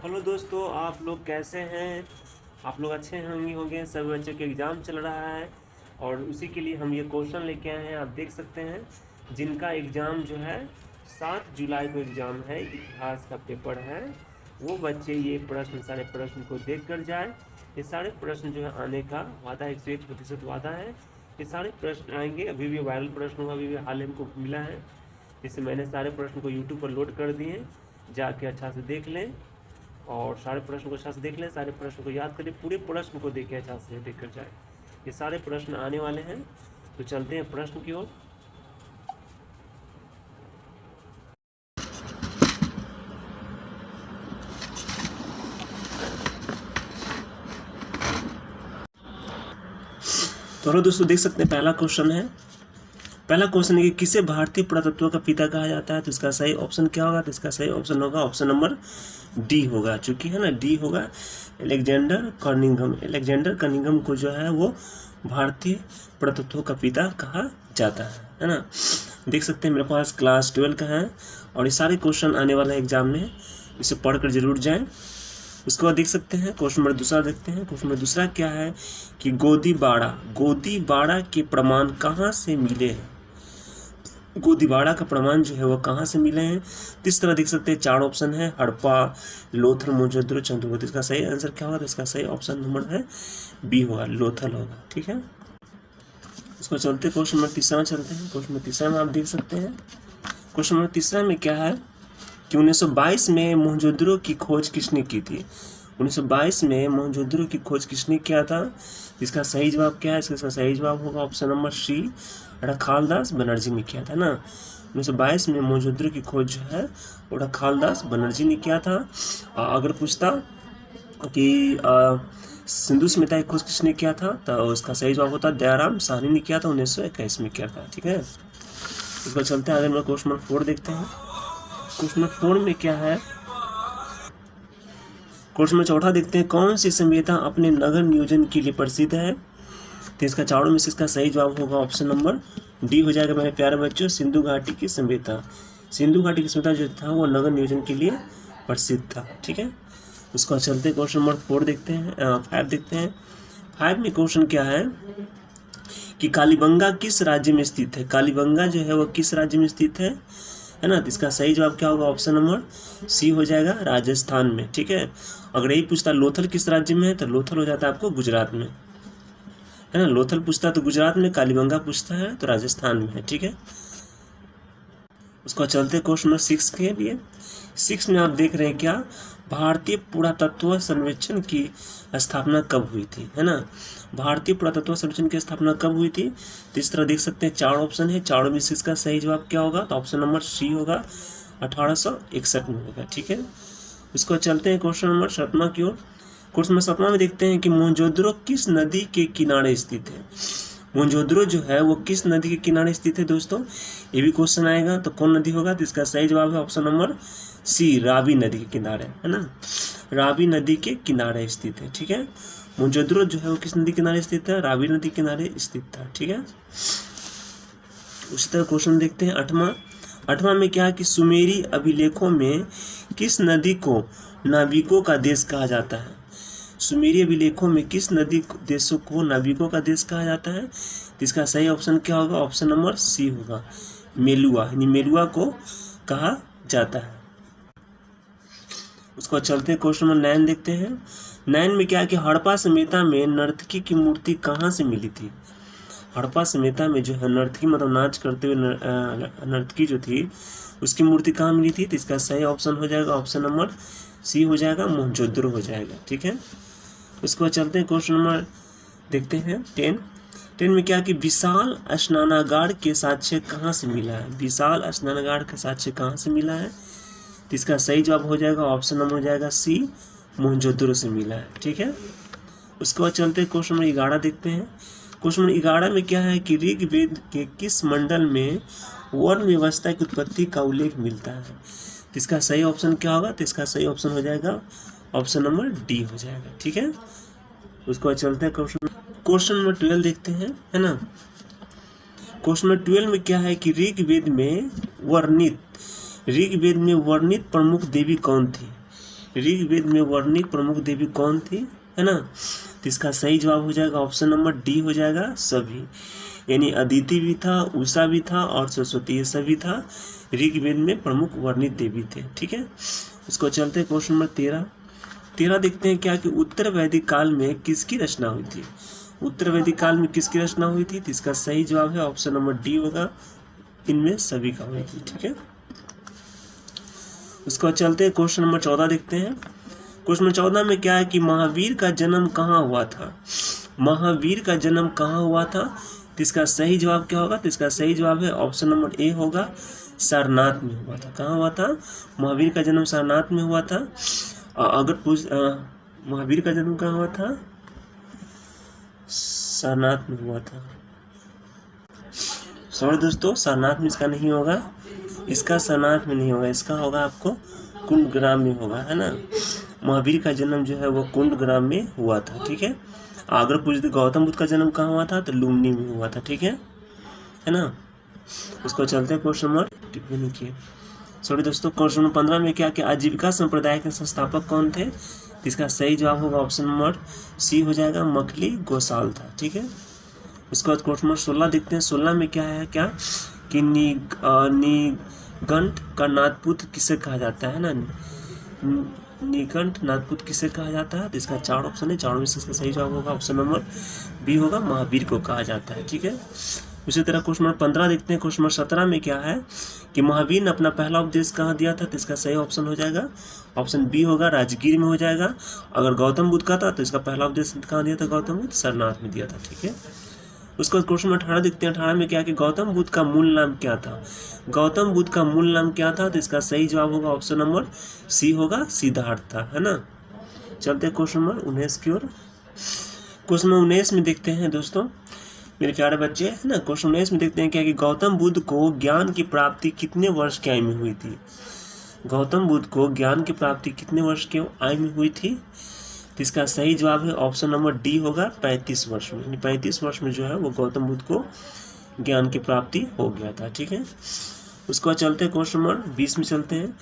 Hello दोस्तों, आप लोग कैसे हैं। आप लोग अच्छे होंगे। सभी बच्चों के एग्ज़ाम चल रहा है और उसी के लिए हम ये क्वेश्चन लेके आए हैं। आप देख सकते हैं जिनका एग्ज़ाम जो है 7 जुलाई को एग्ज़ाम है, इतिहास का पेपर है, वो बच्चे ये प्रश्न सारे प्रश्न को देख कर जाए। ये सारे प्रश्न जो है आने का वादा 101% वादा है। ये सारे प्रश्न आएंगे। अभी भी वायरल प्रश्न हुआ, अभी भी हाल ही में को मिला है। जैसे मैंने सारे प्रश्न को यूट्यूब पर लोड कर दिए, जाके अच्छा से देख लें और सारे प्रश्न को अच्छा से देख लें, सारे प्रश्न को याद करें, पूरे प्रश्न को देखें, अच्छा से देख कर जाए। ये सारे प्रश्न आने वाले हैं, तो चलते हैं प्रश्न की ओर। तो हेलो दोस्तों, देख सकते हैं पहला क्वेश्चन है। पहला क्वेश्चन है कि किसे भारतीय पुरातत्व का पिता कहा जाता है। तो इसका सही ऑप्शन क्या होगा? तो इसका सही ऑप्शन होगा ऑप्शन नंबर डी होगा, चूंकि है ना डी होगा अलेक्जेंडर कनिंघम। अलेक्जेंडर कनिंघम को जो है वो भारतीय पुरातत्व का पिता कहा जाता है ना। देख सकते हैं मेरे पास क्लास 12 का है और ये सारे क्वेश्चन आने वाले एग्जाम में, इसे पढ़कर जरूर जाएं। उसके बाद देख सकते हैं क्वेश्चन नंबर दूसरा देखते हैं। क्वेश्चन नंबर दूसरा क्या है कि गोदीबाड़ा के प्रमाण कहाँ से मिले हैं। गोदीबाड़ा का प्रमाण जो है वो कहाँ से मिले हैं। तो इस तरह देख सकते हैं 4 ऑप्शन है, हड़प्पा, लोथल, मोहनजोदड़ो, चंद्रगुप्त। इसका सही आंसर क्या होगा? तो इसका सही ऑप्शन नंबर है बी होगा, लोथल होगा। ठीक है, इसको चलते क्वेश्चन नंबर तीसरा चलते हैं। क्वेश्चन नंबर तीसरा में आप देख सकते हैं, क्वेश्चन नंबर तीसरा में क्या है कि 1922 में मोहनजोदड़ो की खोज किसने की थी। 1922 में मोहनजोदड़ो की खोज किसने किया था। इसका सही जवाब क्या है? इसका सही जवाब होगा option number C, Rakhaldas Banerjee ने किया था ना। 1922 में मोहनजोदड़ो की खोज जो है वो रखालदास बनर्जी ने किया था। अगर पूछता कि सिंधु सभ्यता की खोज किसने किया था, तो उसका सही जवाब होता दयाराम साहनी ने किया था, 1921 में किया था। ठीक है, इसको चलते हैं आगे। हम क्वेश्चन नंबर 4 देखते हैं। क्वेश्चन नंबर 4 में क्या है, क्वेश्चन नंबर चौथा देखते हैं, कौन सी सभ्यता अपने नगर नियोजन के लिए प्रसिद्ध है। तो इसका चारों में से इसका सही जवाब होगा ऑप्शन नंबर डी हो जाएगा मेरे प्यारे बच्चों, सिंधु घाटी की सभ्यता। सिंधु घाटी की सभ्यता जो था वो नगर नियोजन के लिए प्रसिद्ध था। ठीक है, उसको चलते क्वेश्चन नंबर 4 देखते हैं, 5 देखते हैं। 5 में क्वेश्चन क्या है कि कालीबंगा किस राज्य में स्थित है। कालीबंगा जो है वो किस राज्य में स्थित है ना। तो इसका सही जवाब क्या होगा? ऑप्शन नंबर सी हो जाएगा, राजस्थान में। ठीक है, अगर यही पूछता लोथल किस राज्य में है, तो लोथल हो जाता है आपको गुजरात में, है ना। लोथल पूछता तो गुजरात में, कालीबंगा पूछता है तो राजस्थान में है। ठीक है, उसको चलते क्वेश्चन नंबर 6 के लिए। 6 में आप देख रहे हैं क्या, भारतीय पुरातत्व सर्वेक्षण की स्थापना कब हुई थी, है ना। भारतीय पुरातत्व सर्वेक्षण की स्थापना कब हुई थी। तो इस तरह देख सकते हैं 4 ऑप्शन है, चारों में से इसका सही जवाब क्या होगा? तो ऑप्शन नंबर सी होगा, 1861 में होगा। ठीक है, इसको चलते हैं क्वेश्चन नंबर 7 की ओर। क्वेश्चन नंबर 7 में देखते हैं कि मोहनजोदड़ो किस नदी के किनारे स्थित है। मोहनजोदड़ो जो है वो किस नदी के किनारे स्थित है दोस्तों, ये भी क्वेश्चन आएगा। तो कौन नदी होगा? तो इसका सही जवाब है ऑप्शन नंबर सी, रावी नदी के किनारे, है ना। रावी नदी के किनारे स्थित है। ठीक है, मोहनजोदड़ो जो है वो किस नदी किनारे स्थित है? रावी नदी किनारे स्थित था। ठीक है, उसी तरह क्वेश्चन देखते हैं 8वां में क्या है कि सुमेरी अभिलेखों में किस नदी को नाविकों का देश कहा जाता है। सुमेरी अभिलेखों में किस नदी देशों को नाविकों का देश कहा जाता है। तो इसका सही ऑप्शन क्या होगा? ऑप्शन नंबर सी होगा, मेलुआ, यानी मेलुआ को कहा जाता है। उसको चलते क्वेश्चन नंबर 9 देखते हैं। 9 में क्या है कि हड़प्पा सभ्यता में नर्तकी की मूर्ति कहाँ से मिली थी। हड़प्पा सभ्यता में जो है नर्तकी मतलब नाच करते हुए नर्तकी जो थी उसकी मूर्ति कहाँ मिली थी। तो इसका सही ऑप्शन हो जाएगा ऑप्शन नंबर सी हो जाएगा, मोहनजोदड़ो हो जाएगा। ठीक है, उसके बाद चलते हैं क्वेश्चन नंबर देखते हैं 10 में क्या कि विशाल स्नानागार के साक्ष्य कहाँ से मिला है। विशाल स्नानागार के साक्ष्य कहाँ से मिला है। तो इसका सही जवाब हो जाएगा ऑप्शन नंबर हो जाएगा सी, मोहनजोदड़ो से मिला है। ठीक है, उसके बाद चलते हैं क्वेश्चन नंबर 11 देखते हैं। क्वेश्चन नंबर 11 में क्या है कि ऋग्वेद के किस मंडल में वर्ण व्यवस्था की उत्पत्ति का उल्लेख मिलता है। तो इसका सही ऑप्शन क्या होगा? तो इसका सही ऑप्शन हो जाएगा ऑप्शन नंबर डी हो जाएगा। ठीक है, उसके बाद चलते हैं क्वेश्चन नंबर 12 देखते हैं, है ना। क्वेश्चन नंबर 12 में क्या है कि ऋग्वेद में वर्णित प्रमुख देवी कौन थी। ऋग्वेद में वर्णित प्रमुख देवी कौन थी, है ना। तो इसका सही जवाब हो जाएगा ऑप्शन नंबर डी हो जाएगा सभी, यानी अदिति भी था, उषा भी था और सरस्वती, ये सभी था ऋग्वेद में प्रमुख वर्णित देवी थे। ठीक है, उसको चलते हैं क्वेश्चन नंबर 13 देखते हैं क्या कि उत्तर वैदिक काल में किसकी रचना हुई थी। उत्तर वैदिक काल में किसकी रचना हुई थी, तो इसका सही जवाब है ऑप्शन नंबर डी होगा, इनमें सभी का हुई थी। ठीक है, उसको चलते हैं क्वेश्चन नंबर 14 देखते हैं। क्वेश्चन नंबर 14 में क्या है कि महावीर का जन्म कहाँ हुआ था। महावीर का जन्म कहाँ हुआ था, तो इसका सही जवाब क्या होगा, तो इसका सही जवाब है ऑप्शन नंबर ए होगा, सारनाथ में हुआ था। कहाँ हुआ था, महावीर का जन्म सारनाथ में हुआ था। अगर महावीर का जन्म कहाँ हुआ था, सारनाथ में हुआ था। सॉरी दोस्तों, सारनाथ में इसका नहीं होगा, इसका सारनाथ में नहीं होगा, इसका होगा आपको कुंडग्राम में होगा, है ना। महावीर का जन्म जो है वो कुंडग्राम में हुआ था। ठीक है, अगर पूछते गौतम बुद्ध का जन्म कहाँ हुआ था, तो लुम्बिनी में हुआ था। ठीक है ना। उसको चलते हैं क्वेश्चन नंबर टिप्पणी लिखिए। सॉरी दोस्तों, क्वेश्चन नंबर 15 में क्या कि आजीविका संप्रदाय के संस्थापक कौन थे, इसका सही जवाब होगा ऑप्शन नंबर सी हो जाएगा, मकली गोसाल था। ठीक है, उसके बाद क्वेश्चन नंबर 16 देखते हैं। 16 में क्या है क्या कि निगंठ का नाथपुत्र किसे कहा जाता है ना, निगंठ नाथपुत्र किसे कहा जाता है, तो इसका 4 ऑप्शन है, चारों में से इसका सही जवाब होगा ऑप्शन नंबर बी होगा, महावीर को कहा जाता है। ठीक है, उसी तरह क्वेश्चन नंबर 15 देखते हैं। क्वेश्चन नंबर 17 में क्या है कि महावीर ने अपना पहला उपदेश कहाँ दिया था, तो इसका सही ऑप्शन हो जाएगा ऑप्शन बी होगा, राजगीर में हो जाएगा। अगर गौतम बुद्ध का था तो इसका पहला उपदेश कहाँ दिया था गौतम बुद्ध, सारनाथ में दिया था। ठीक है, उसके बाद क्वेश्चन नंबर 18 देखते हैं। 18 में क्या कि गौतम बुद्ध का मूल नाम क्या था। गौतम बुद्ध का मूल नाम क्या था, तो इसका सही जवाब होगा ऑप्शन नंबर सी होगा, सिद्धार्थ था, है ना। चलते हैं क्वेश्चन नंबर 19 की ओर। क्वेश्चन नंबर 19 में देखते हैं दोस्तों मेरे प्यारे बच्चे, है ना। क्वेश्चन 19 में देखते हैं क्या कि गौतम बुद्ध को ज्ञान की प्राप्ति कितने वर्ष की आयु में हुई थी। गौतम बुद्ध को ज्ञान की प्राप्ति कितने वर्ष की आयु में हुई थी, तो इसका सही जवाब है ऑप्शन नंबर डी होगा, 35 वर्ष में। 35 वर्ष में जो है वो गौतम बुद्ध को ज्ञान की प्राप्ति हो गया था। ठीक है, उसके बाद चलते हैं क्वेश्चन नंबर 20 में चलते हैं।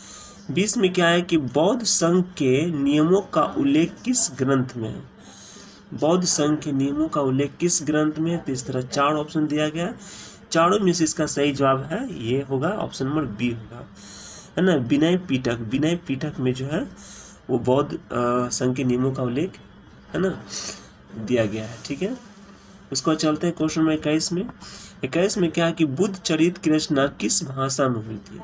20 में क्या है कि बौद्ध संघ के नियमों का उल्लेख किस ग्रंथ में है। बौद्ध संघ के नियमों का उल्लेख किस ग्रंथ में है, तो इस तरह 4 ऑप्शन दिया गया, चारों में से इसका सही जवाब है ये होगा ऑप्शन नंबर बी होगा, है ना, विनय पिटक। विनय पिटक में जो है वो बौद्ध संघ के नियमों का उल्लेख, है ना, दिया गया है। ठीक है, उसको चलते हैं क्वेश्चन नंबर 21 में। 21 में क्या है कि बुद्ध चरित की रचना किस भाषा में हुई थी।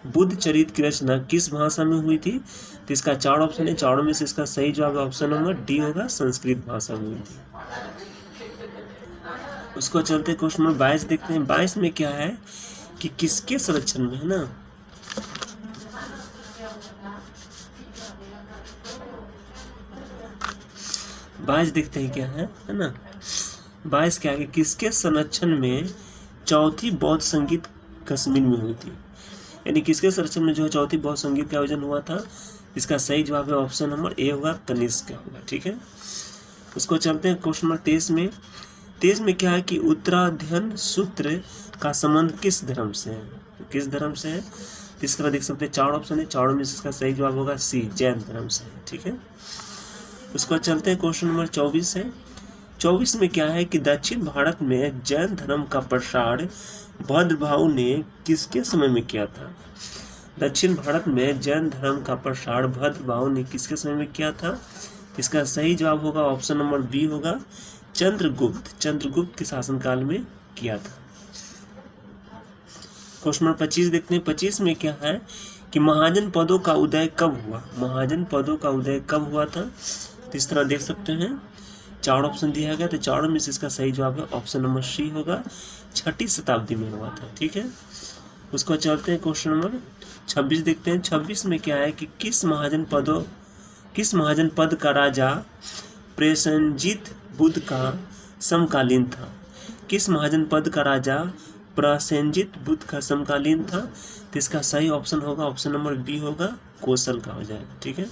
बुद्ध चरित की रचना किस भाषा में हुई थी, तो इसका 4 ऑप्शन है, चारों में से इसका सही जवाब ऑप्शन नंबर डी होगा, संस्कृत भाषा में हुई थी। उसको चलते क्वेश्चन नंबर 22 देखते हैं। 22 में क्या है कि किसके संरक्षण में, है ना, बाईस देखते हैं क्या है ना। 22 क्या है कि किसके संरक्षण में चौथी बौद्ध संगीत कश्मीर में हुई थी, यानी किसके संरक्षण में जो है चौथी बौद्ध संगीत का आयोजन हुआ था, इसका सही जवाब है ऑप्शन नंबर ए होगा, कनिष्क का होगा। ठीक है, उसको चलते हैं क्वेश्चन नंबर 23 में। 23 में क्या है कि उत्तराध्ययन सूत्र का संबंध किस धर्म से है, तो किस धर्म से है, इस तरह देख सकते हैं 4 ऑप्शन है, चारों में से इसका सही जवाब होगा सी, जैन धर्म से है। ठीक है, उसको चलते हैं क्वेश्चन नंबर 24 है। 24 में क्या है कि दक्षिण भारत में जैन धर्म का प्रसार भद्रभाव ने किसके समय में किया था। दक्षिण भारत में जैन धर्म का प्रसार भद्रभाव ने किसके समय में किया था, इसका सही जवाब होगा ऑप्शन नंबर बी होगा, चंद्रगुप्त। चंद्रगुप्त के शासनकाल में किया था। क्वेश्चन नंबर 25 देखते हैं। 25 में क्या है कि महाजन पदों का उदय कब हुआ। महाजन पदों का उदय कब हुआ था, तो इस तरह देख सकते हैं 4 ऑप्शन दिया गया, तो चारों में से इसका सही जवाब है ऑप्शन नंबर सी होगा, 6ठी शताब्दी में हुआ था। ठीक है, उसको चलते हैं क्वेश्चन नंबर 26 देखते हैं। 26 में क्या है कि किस महाजन पद का राजा प्रसेनजित बुद्ध का समकालीन था। किस महाजन पद का राजा प्रसेनजित बुद्ध का समकालीन था, तो इसका सही ऑप्शन होगा ऑप्शन नंबर बी होगा, कौशल का हो जाएगा। ठीक है,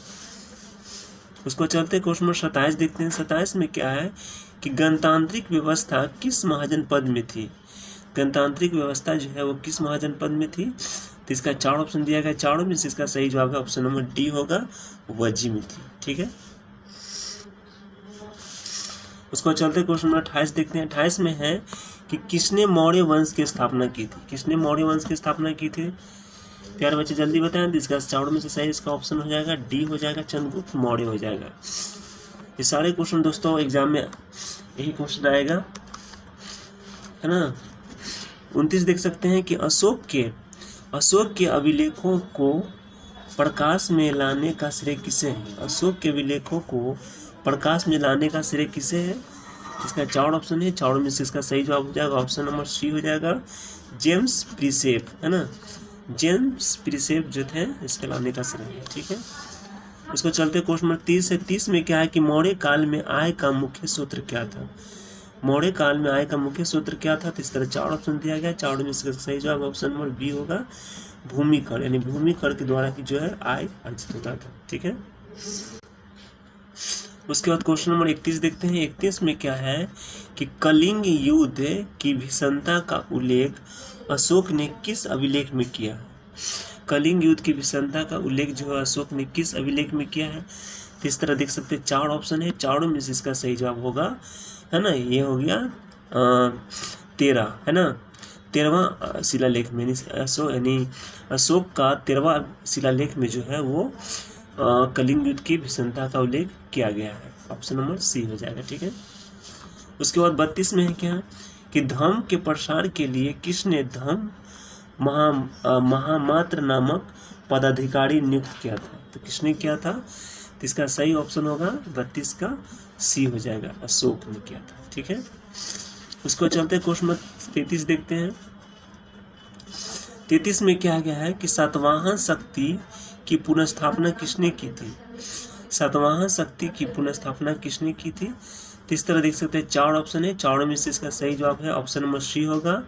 उसको चलते क्वेश्चन नंबर 27 देखते हैं। 27 में क्या है कि गणतांत्रिक व्यवस्था किस महाजन पद में थी। गणतांत्रिक व्यवस्था जो है वो किस महाजनपद में थी? तो इसका 4 ऑप्शन दिया गया, चारों में से इसका सही जवाब है ऑप्शन नंबर डी होगा, वज्जी में थी। ठीक है, उसको चलते क्वेश्चन नंबर 28 देखते हैं। 28 में है कि किसने मौर्य वंश की स्थापना की थी? किसने मौर्य वंश की स्थापना की थी? प्यारे बच्चे जल्दी बताएं। तो इसका चारों में से सही इसका ऑप्शन हो जाएगा डी हो जाएगा, चंद्रगुप्त मौर्य हो जाएगा। ये सारे क्वेश्चन दोस्तों एग्जाम में यही क्वेश्चन आएगा, है ना। 29 देख सकते हैं कि अशोक के अभिलेखों को प्रकाश में लाने का श्रेय किसे है? अशोक के अभिलेखों को प्रकाश में लाने का श्रेय किसे है? इसका 4 ऑप्शन है, चारों में से इसका सही जवाब हो जाएगा ऑप्शन नंबर सी हो जाएगा, जेम्स प्रिसेप, है ना। जेम्स प्रिसेप जो थे इसके लाने का श्रेय है। ठीक है, उसको चलते क्वेश्चन नंबर 30 है। 30 में क्या है कि मौर्य काल में आय का मुख्य सूत्र क्या था? मौर्य काल में आय का मुख्य सूत्र क्या था? तो इस तरह 4 ऑप्शन दिया गया, चारों में से सही जवाब ऑप्शन नंबर बी होगा, भूमि कर, यानी भूमि कर के द्वारा की जो है आय अर्जित होता था। ठीक है, उसके बाद क्वेश्चन नंबर 31 देखते हैं। 31 में क्या है कि कलिंग युद्ध की भीषणता का उल्लेख अशोक ने किस अभिलेख में किया है? कलिंग युद्ध की भीषणता का उल्लेख जो है अशोक ने किस अभिलेख में किया है? तो इस तरह देख सकते हैं 4 ऑप्शन है, चारों में से इसका सही जवाब होगा, है ना। ये हो गया 13, है ना, 13वां शिलालेख में, यानी अशोक का 13वां शिलालेख में जो है वो कलिंग युद्ध की भीषणता का उल्लेख किया गया है, ऑप्शन नंबर सी हो जाएगा। ठीक है, उसके बाद 32 में है क्या कि धम्म के प्रसार के लिए किसने धम्म महामात्र नामक पदाधिकारी नियुक्त किया था? तो किसने किया था? तो इसका सही ऑप्शन होगा 32 का सी हो जाएगा, अशोक ने किया था। ठीक है, उसको चलते क्वेश्चन नंबर 33 देखते हैं। 33 में क्या गया है कि सातवाहन शक्ति की पुनर्स्थापना किसने की थी? सातवाहन शक्ति की पुनर्स्थापना किसने की थी? तो इस तरह देख सकते हैं 4 ऑप्शन है, चारों में से इसका सही जवाब है ऑप्शन नंबर सी होगा,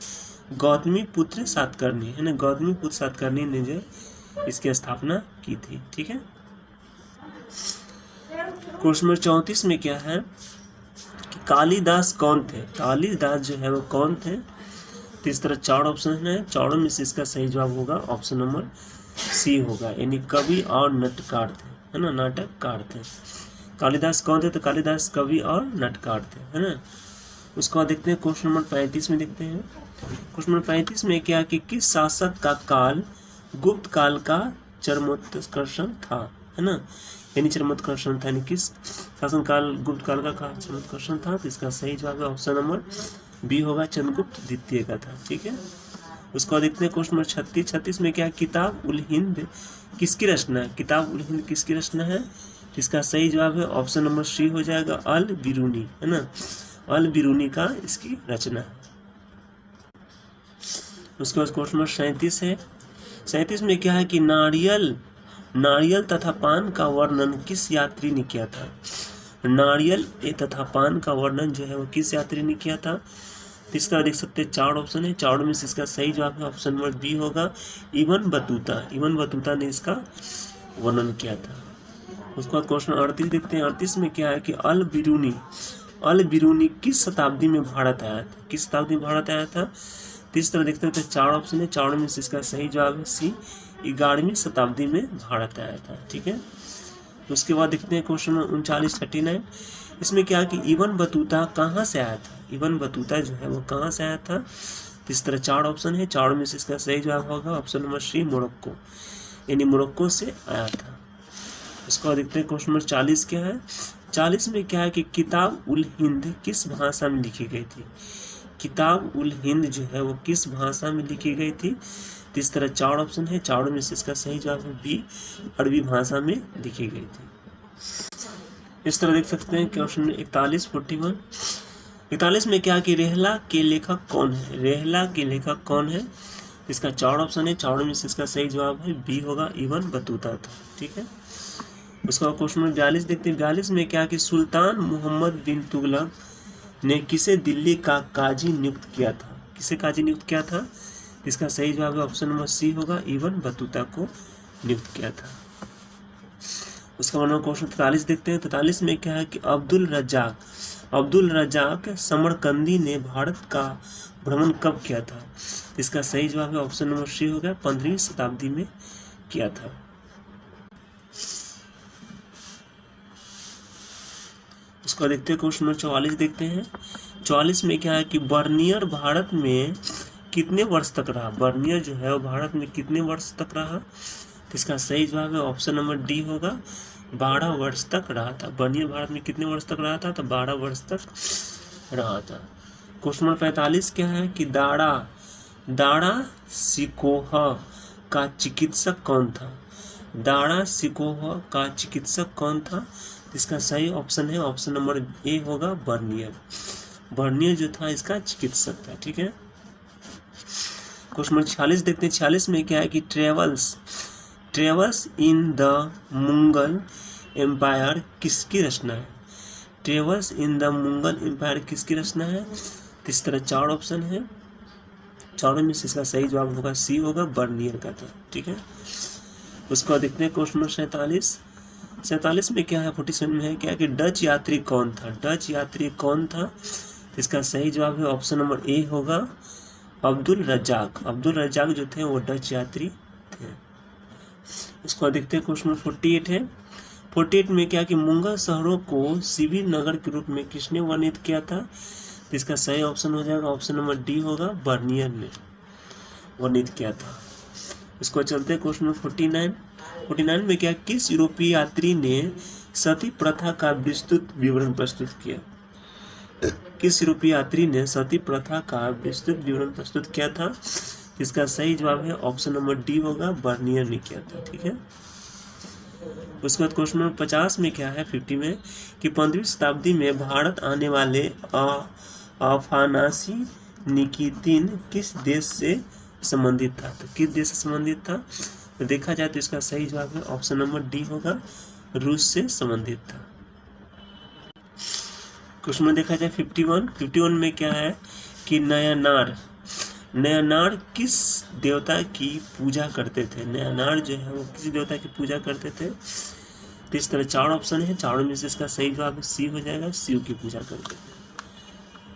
गौतमी पुत्र सातकर्णी, है ना। गौतमी पुत्र सातकर्णी ने जो इसकी स्थापना की थी। ठीक है, क्वेश्चन नंबर 34 में क्या है कि कालिदास कौन थे? कालिदास जो है वो कौन थे? तो इस तरह 4 ऑप्शन है, चारों में से इसका सही जवाब होगा ऑप्शन नंबर सी होगा, यानी कवि और नाटककार थे, है ना, नाटककार थे। कालिदास कौन थे? तो कालिदास कवि और नाटककार थे, है ना। उसके बाद देखते हैं क्वेश्चन नंबर 35 में देखते हैं। क्वेश्चन नंबर 35 में क्या कि किस शासक का काल गुप्त काल का चरमोत्कर्षण था, है ना, यानी चरमोत्कर्षण था, यानी किस शासन काल गुप्त काल का चरमोत्कर्षण था? तो इसका सही जवाब है ऑप्शन नंबर बी होगा, चंद्रगुप्त द्वितीय का था। ठीक है, उसके बाद देखते हैं क्वेश्चन नंबर 36 में क्या किताब उल हिंद किसकी रचना है? किताब उल हिंद किसकी रचना है? इसका सही जवाब है ऑप्शन नंबर सी हो जाएगा, अल बिरूनी, है ना, अल बिरूनी का इसकी रचना है। उसके बाद क्वेश्चन नंबर 37 है। 37 में क्या है कि नारियल तथा पान का वर्णन किस यात्री ने किया था? नारियल तथा पान का वर्णन जो है वो किस यात्री ने किया था? इस तरह देख सकते हैं 4 ऑप्शन है, चारों में से इसका सही जवाब है ऑप्शन नंबर बी होगा, इबन बतूता ने इसका वर्णन किया था। उसके बाद क्वेश्चन 38 देखते हैं। 38 में क्या है कि अल बिरूनी किस शताब्दी में भारत आया था? किस शताब्दी में भारत आया था? तो इस तरह देखते हैं 4 ऑप्शन है, चारों में से इसका सही जवाब है सी, 11वीं शताब्दी में भारत आया था। ठीक है, उसके बाद देखते हैं क्वेश्चन 39 इसमें क्या है कि इबन बतूता कहाँ से आया था? इबन बतूता जो है वो कहाँ से आया था? तो इस तरह 4 ऑप्शन है, चारों में से इसका सही जवाब होगा ऑप्शन नंबर सी, मोरक्को, यानी मोरक्को से आया था। उसके बाद देखते हैं क्वेश्चन नंबर 40 क्या है। 40 में क्या है कि किताब उल हिंद किस भाषा में लिखी गई थी? किताब उल हिंद जो है वो किस भाषा में लिखी गई थी? तो इस तरह 4 ऑप्शन है, चारों में से इसका सही जवाब है बी, अरबी भाषा में लिखी गई थी। इस तरह देख सकते हैं क्वेश्चन 41 में क्या कि रेहला के लेखक कौन है? रेहला के लेखक कौन है? इसका 4 ऑप्शन है, चारों में से इसका सही जवाब है बी होगा, इबन बतूता था। ठीक है, उसका क्वेश्चन 42 देखते हैं। 42 में क्या कि सुल्तान मोहम्मद बिन तुगलक ने किसे दिल्ली का काजी नियुक्त किया था? किसे काजी नियुक्त किया था? इसका सही जवाब है ऑप्शन नंबर सी होगा, इबन बतूता को नियुक्त किया था। उसका बाद क्वेश्चन 43 देखते हैं। 43 में क्या है कि अब्दुल रजाक समरकंदी ने भ्रमण कब किया था? इसका सही जवाब है ऑप्शन नंबर सी होगा 15वीं शताब्दी में किया था। इसको देखते हैं, क्वेश्चन नंबर 44 देखते हैं। 44 में क्या है कि बर्नियर भारत में कितने वर्ष तक रहा? बर्नियर जो है वो भारत में कितने वर्ष तक रहा? तो इसका सही जवाब है ऑप्शन नंबर डी होगा 12 वर्ष तक रहा था। बर्नियर भारत में कितने वर्ष तक रहा था? तो 12 वर्ष तक रहा था। क्वेश्चन नंबर 45 क्या है कि दाड़ा सिकोह का चिकित्सक कौन था? दाड़ा सिकोह का चिकित्सक कौन था? इसका सही ऑप्शन है ऑप्शन नंबर ए होगा बर्नियर। बर्नियर जो था इसका चिकित्सक था। ठीक है, क्वेश्चन नंबर 46 देखते हैं। 46 में क्या है कि travels in the Mughal empire किसकी रचना है? Travels in the Mughal empire किसकी रचना है? तो इस तरह 4 ऑप्शन है, चारों में से इसका सही जवाब होगा सी होगा बर्नियर का था। ठीक है, उसके बाद देखते हैं क्वेश्चन नंबर 47 में क्या है 47 में है क्या कि डच यात्री कौन था? डच यात्री कौन था? इसका सही जवाब है ऑप्शन नंबर ए होगा अब्दुल रज्जाक। अब्दुल रज्जाक जो थे वो डच यात्री थे। इसको देखते हैं, क्वेश्चन नंबर 48 है। 48 में क्या कि मुगल शहरों को शिविर नगर के रूप में किसने वर्णित किया था? इसका सही ऑप्शन हो जाएगा ऑप्शन नंबर डी होगा बर्नियर ने वर्णित किया था। इसको चलते हैं क्वेश्चन नंबर 49 में क्या किस यूरोपीय यात्री ने सती प्रथा का विस्तृत विवरण प्रस्तुत किया? किस यूरोपीय यात्री ने सती प्रथा का विस्तृत विवरण प्रस्तुत किया था? इसका सही जवाब है ऑप्शन नंबर डी होगा बर्नियर ने किया था। ठीक है, उसके बाद क्वेश्चन नंबर 50 में क्या है 50 में कि 15वीं शताब्दी में भारत आने वाले अफानासी निकितिन किस देश से संबंधित था? तो किस देश से संबंधित था? तो देखा जाए तो इसका सही जवाब है ऑप्शन नंबर डी होगा रूस से संबंधित था। क्वेश्चन में देखा जाए 51 में क्या है कि नयनार किस देवता की पूजा करते थे? नयनार जो है वो किस देवता की पूजा करते थे? तो इस तरह 4 ऑप्शन है, चारों में से इसका सही जवाब सी हो जाएगा, शिव की पूजा करते थे।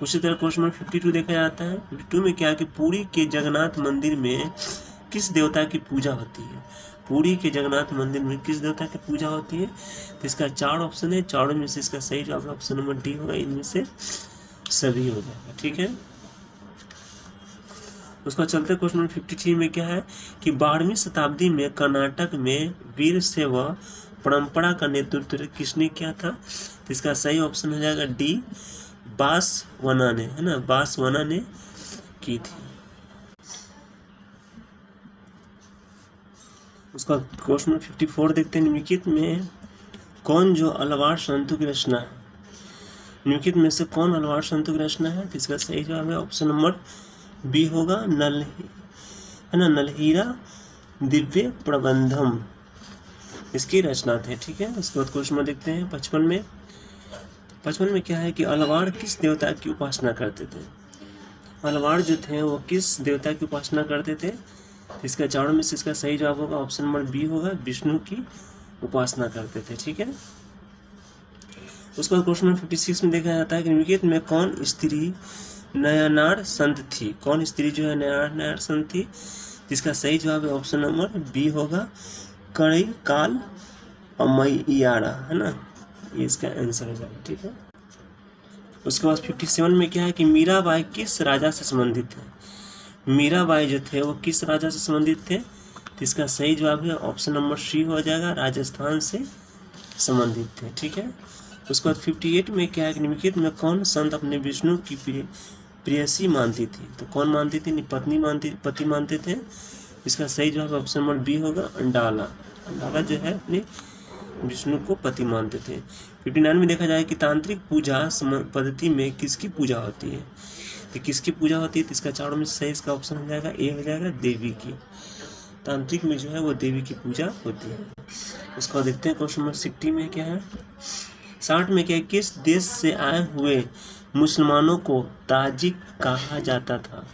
उसी तरह क्वेश्चन नंबर 52 देखा जाता है। 52 में क्या है कि पुरी के जगन्नाथ मंदिर में किस देवता की पूजा होती है? पुरी के जगन्नाथ मंदिर में किस देवता की पूजा होती है? तो इसका 4 ऑप्शन है, चारों में से इसका सही जवाब ऑप्शन नंबर डी होगा, इनमें से सभी हो जाएगा। ठीक है, उसका चलते क्वेश्चन नंबर 53 में क्या है कि 12वीं शताब्दी में कर्नाटक में वीरशैव परंपरा का नेतृत्व किसने किया था? तो इसका सही ऑप्शन हो जाएगा डी बासवना ने, है ना, बासवना ने की थी। उसका क्वेश्चन 54 देखते हैं। निम्नलिखित में कौन जो अलवार संतों की रचना है? निम्नलिखित में से कौन अलवार संतों की रचना है? तो इसका सही जवाब है ऑप्शन नंबर बी होगा नलहीरा दिव्य प्रबंधम इसकी रचना थे। ठीक है, उसके बाद क्वेश्चन में देखते हैं 55 में क्या है कि अलवार किस देवता की उपासना करते थे? अलवार जो थे वो किस देवता की उपासना करते थे? इसका चारों में से इसका सही जवाब होगा ऑप्शन नंबर बी होगा विष्णु की उपासना करते थे। ठीक है, उसके बाद क्वेश्चन नंबर 56 में देखा जाता है कि निम्नलिखित में कौन स्त्री नयनार संत थी? कौन स्त्री जो है नयनार संत थी? इसका सही जवाब है ऑप्शन नंबर बी होगा कई काल अमैयारा, है ना, ये इसका आंसर हो जाएगा। ठीक है, उसके बाद 57 में क्या है कि मीराबाई किस राजा से संबंधित है? मीराबाई जो थे वो किस राजा से संबंधित थे? तो इसका सही जवाब है ऑप्शन नंबर सी हो जाएगा, राजस्थान से संबंधित थे। ठीक है, उसके बाद 58 में क्या है कि निम्नलिखित में कौन संत अपने विष्णु की प्रेयसी मानती थी? तो कौन मानती थी? पति मानते थे। इसका सही जवाब ऑप्शन नंबर बी होगा अंडाला जो है अपने विष्णु को पति मानते थे। 59 में देखा जाए कि तांत्रिक पूजा पद्धति में किसकी पूजा होती है? तो किसकी पूजा होती है? तो इसका चारों में सही इसका ऑप्शन हो जाएगा ए हो जाएगा देवी की। तांत्रिक में जो है वो देवी की पूजा होती है। उसको देखते हैं क्वेश्चन नंबर 60 में क्या है 60 में क्या है किस देश से आए हुए मुसलमानों को ताजिक कहा जाता था?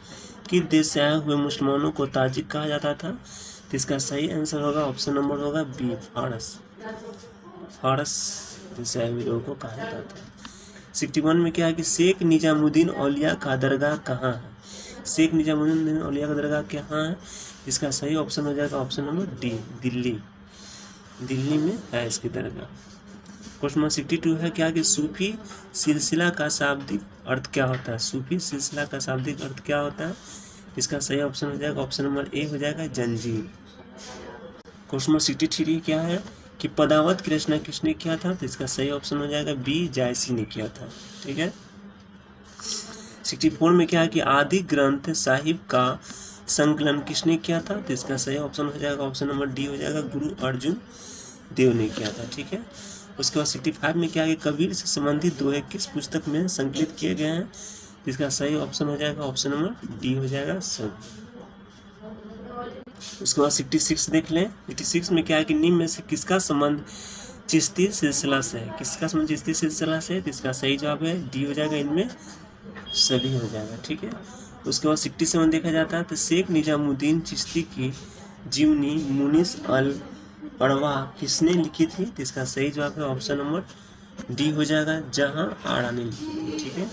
किस देश से आए हुए मुसलमानों को ताजिक कहा जाता था? तो इसका सही आंसर होगा ऑप्शन नंबर होगा बी फारस जैसे आए हुए लोगों को कहा जाता था। 61 में क्या है कि शेख निजामुद्दीन औलिया का दरगाह कहाँ है? शेख निजामुद्दीन औलिया का दरगाह कहाँ है? इसका सही ऑप्शन हो जाएगा option number D, Delhi. Delhi में है इसकी दरगाह। क्वेश्चन नंबर 62 है क्या कि सूफी सिलसिला का शाब्दिक अर्थ क्या होता है? सूफी सिलसिला का शाब्दिक अर्थ क्या होता है? इसका सही ऑप्शन हो जाएगा ऑप्शन नंबर ए हो जाएगा जंजीर। क्वेश्चन नंबर 63 क्या है कि पदावत की रचना किसने किया था? तो इसका सही ऑप्शन हो जाएगा बी, जायसी ने किया था। ठीक है। 64 में क्या है कि आदि ग्रंथ साहिब का संकलन किसने किया था? तो इसका सही ऑप्शन हो जाएगा ऑप्शन नंबर डी हो जाएगा गुरु अर्जुन देव ने किया था। ठीक है। उसके बाद 65 में क्या है कि कबीर से संबंधित दोहे किस पुस्तक में संकलित किए गए हैं? इसका सही ऑप्शन हो जाएगा ऑप्शन नंबर डी हो जाएगा सब। उसके बाद 66 देख लें। 66 में क्या है कि निम्न में से किसका संबंध चिश्ती सिलसिला से है? किसका संबंध चिश्ती सिलसिला से है? तो इसका सही जवाब है डी हो जाएगा, इनमें सभी हो जाएगा। ठीक है। उसके बाद 67 देखा जाता है तो शेख निजामुद्दीन चिश्ती की जीवनी मुनिस अल अरवा किसने लिखी थी? तो इसका सही जवाब है ऑप्शन नंबर डी हो जाएगा, जहां आड़ा ने लिखी थी। ठीक है।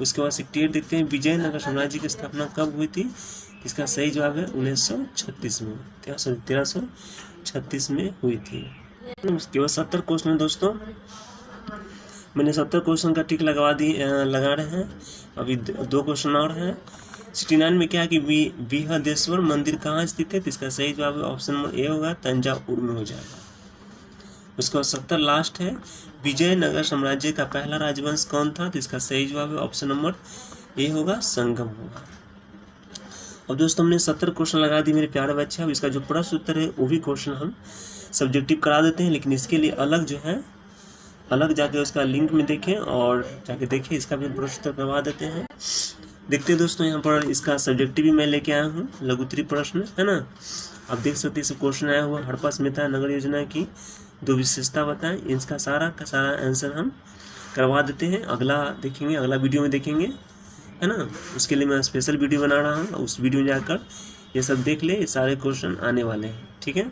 उसके बाद 68 देखते हैं विजयनगर साम्राज्य की स्थापना कब हुई थी? इसका सही जवाब है 1936 में, 1336 में हुई थी। उसके बाद 70 क्वेश्चन है दोस्तों, मैंने 70 क्वेश्चन का टिक लगा रहे हैं। अभी 2 क्वेश्चन और हैं। 69 में क्या है कि बृहदेश्वर मंदिर कहाँ स्थित है? तो इसका सही जवाब ऑप्शन नंबर ए होगा, तंजावुर में हो जाएगा। उसके बाद 70 लास्ट है, विजयनगर साम्राज्य का पहला राजवंश कौन था? तो इसका सही जवाब है ऑप्शन नंबर ए होगा, संगम होगा। अब दोस्तों हमने 70 क्वेश्चन लगा दिए मेरे प्यारे बच्चे। अब इसका जो प्रश्न उत्तर है वो भी क्वेश्चन हम सब्जेक्टिव करा देते हैं, लेकिन इसके लिए अलग जो है अलग जाके उसका लिंक में देखें और जाके देखें, इसका भी प्रश्न उत्तर करवा देते हैं। देखते हैं दोस्तों, यहाँ पर इसका सब्जेक्टिव भी मैं लेके आया हूँ, लघुत्तरी प्रश्न है ना। आप देख सकते हैं इस क्वेश्चन आया हुआ हड़प्पा स्मिता नगर योजना की 2 विशेषता बताएं। इसका सारा का सारा आंसर हम करवा देते हैं। अगला देखेंगे, अगला वीडियो में देखेंगे, है ना। उसके लिए मैं स्पेशल वीडियो बना रहा हूँ, उस वीडियो में जाकर ये सब देख ले, ये सारे क्वेश्चन आने वाले हैं। ठीक है।